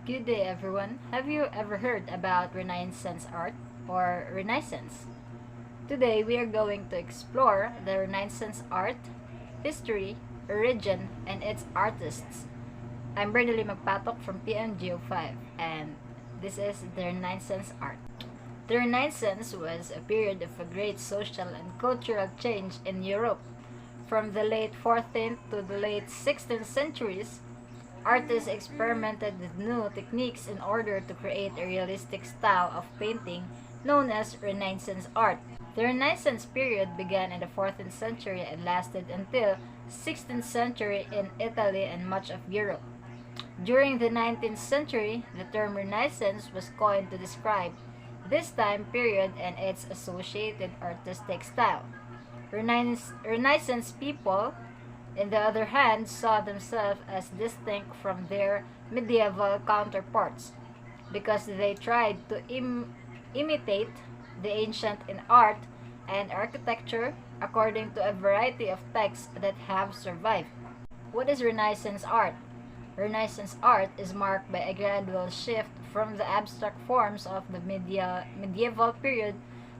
Good day, everyone. Have you ever heard about Renaissance art or Renaissance? Today, we are going to explore the Renaissance art, history, origin, and its artists. I'm Bernally Magpatok from PMGO5, and this is the Renaissance art. The Renaissance was a period of a great social and cultural change in Europe. From the late 14th to the late 16th centuries, artists experimented with new techniques in order to create a realistic style of painting known as Renaissance art. The Renaissance period began in the 14th century and lasted until 16th century in Italy and much of Europe. During the 19th century, the term Renaissance was coined to describe this time period and its associated artistic style. Renaissance people, on the other hand, saw themselves as distinct from their medieval counterparts because they tried to imitate the ancient in art and architecture according to a variety of texts that have survived. What is Renaissance art? Renaissance art is marked by a gradual shift from the abstract forms of the medieval period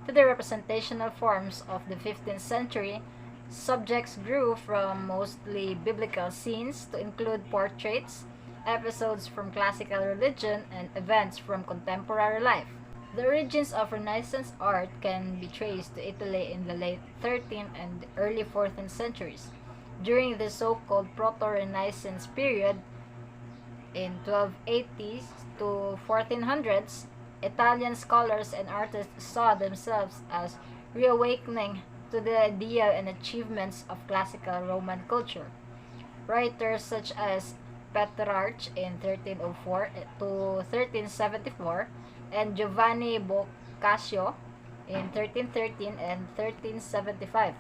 to the representational forms of the 15th century. Subjects grew from mostly biblical scenes to include portraits, episodes from classical religion, and events from contemporary life. The origins of Renaissance art can be traced to Italy in the late 13th and early 14th centuries. During the so-called Proto-Renaissance period in 1280s to 1400s, Italian scholars and artists saw themselves as reawakening to the ideal and achievements of classical Roman culture. Writers such as Petrarch in 1304 to 1374 and Giovanni Boccaccio in 1313 and 1375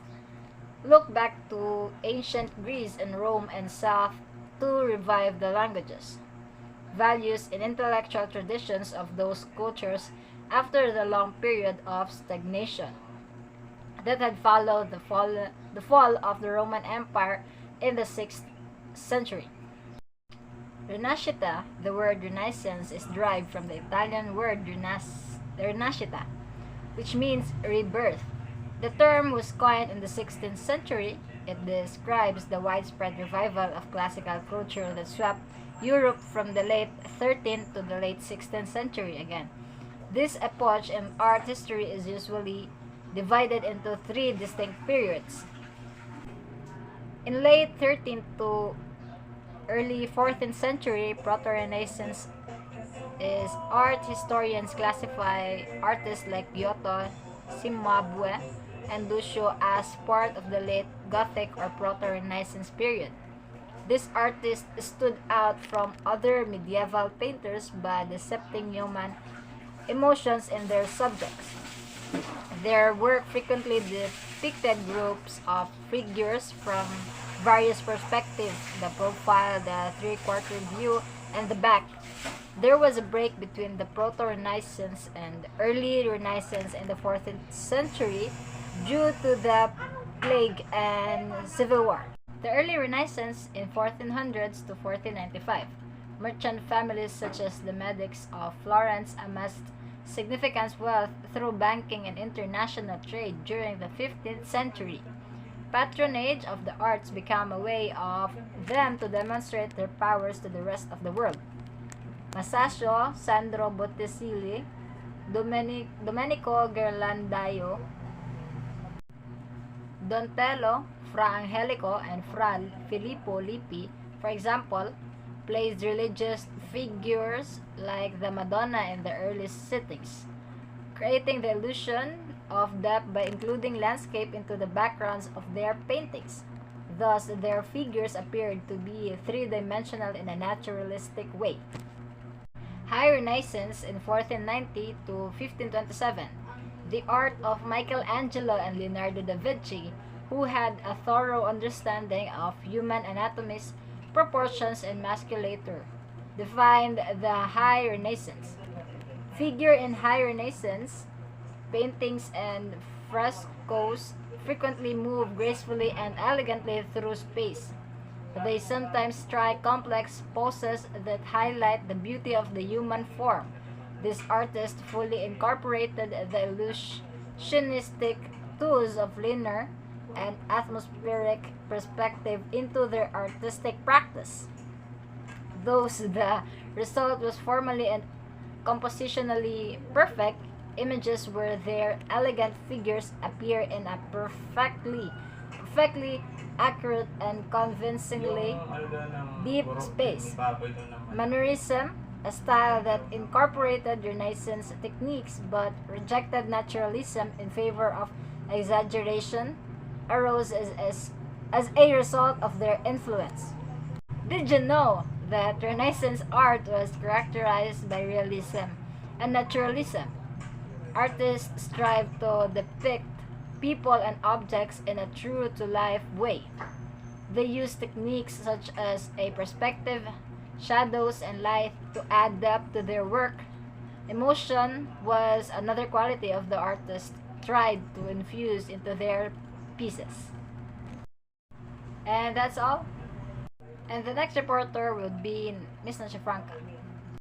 look back to ancient Greece and Rome and sought to revive the languages, values, and intellectual traditions of those cultures after the long period of stagnation that had followed the fall of the Roman Empire in the 6th century. Rinascita, the word Renaissance, is derived from the Italian word rinascita, which means rebirth. The term was coined in the 16th century. It describes the widespread revival of classical culture that swept Europe from the late 13th to the late 16th century again. This epoch in art history is usually divided into three distinct periods. In late 13th to early 14th century, Proto-Renaissance is art historians classify artists like Giotto, Cimabue, and Duccio as part of the late Gothic or Proto-Renaissance period. These artists stood out from other medieval painters by depicting human emotions in their subjects. Their work frequently depicted groups of figures from various perspectives: the profile, the three-quarter view, and the back. There was a break between the Proto-Renaissance and early Renaissance in the 14th century due to the plague and civil war. The early Renaissance in 1400s to 1495. Merchant families such as the Medics of Florence amassed significant wealth through banking and international trade during the 15th century. Patronage of the arts became a way of them to demonstrate their powers to the rest of the world. Masaccio, Sandro Botticelli, Domenico Ghirlandaio, Donatello, Fra Angelico, and Fra Filippo Lippi, for example, placed religious figures like the Madonna in the early sittings, creating the illusion of depth by including landscape into the backgrounds of their paintings. Thus, their figures appeared to be three-dimensional in a naturalistic way. High Renaissance in 1490 to 1527. The art of Michelangelo and Leonardo da Vinci, who had a thorough understanding of human anatomies, proportions, and musculature, defined the High Renaissance. Figure in High Renaissance paintings and frescoes frequently move gracefully and elegantly through space. They sometimes strike complex poses that highlight the beauty of the human form. This artist fully incorporated the illusionistic tools of linear and atmospheric perspective into their artistic practice. Thus, the result was formally and compositionally perfect images where their elegant figures appear in a perfectly accurate and convincingly deep space. Mannerism, a style that incorporated Renaissance techniques but rejected naturalism in favor of exaggeration, arose as a result of their influence. Did you know that Renaissance art was characterized by realism and naturalism? Artists strive to depict people and objects in a true to life way. They use techniques such as a perspective, shadows, and light to add depth to their work. Emotion was another quality of the artist tried to infuse into their pieces. And that's all. And the next reporter would be Miss Nasha Franca.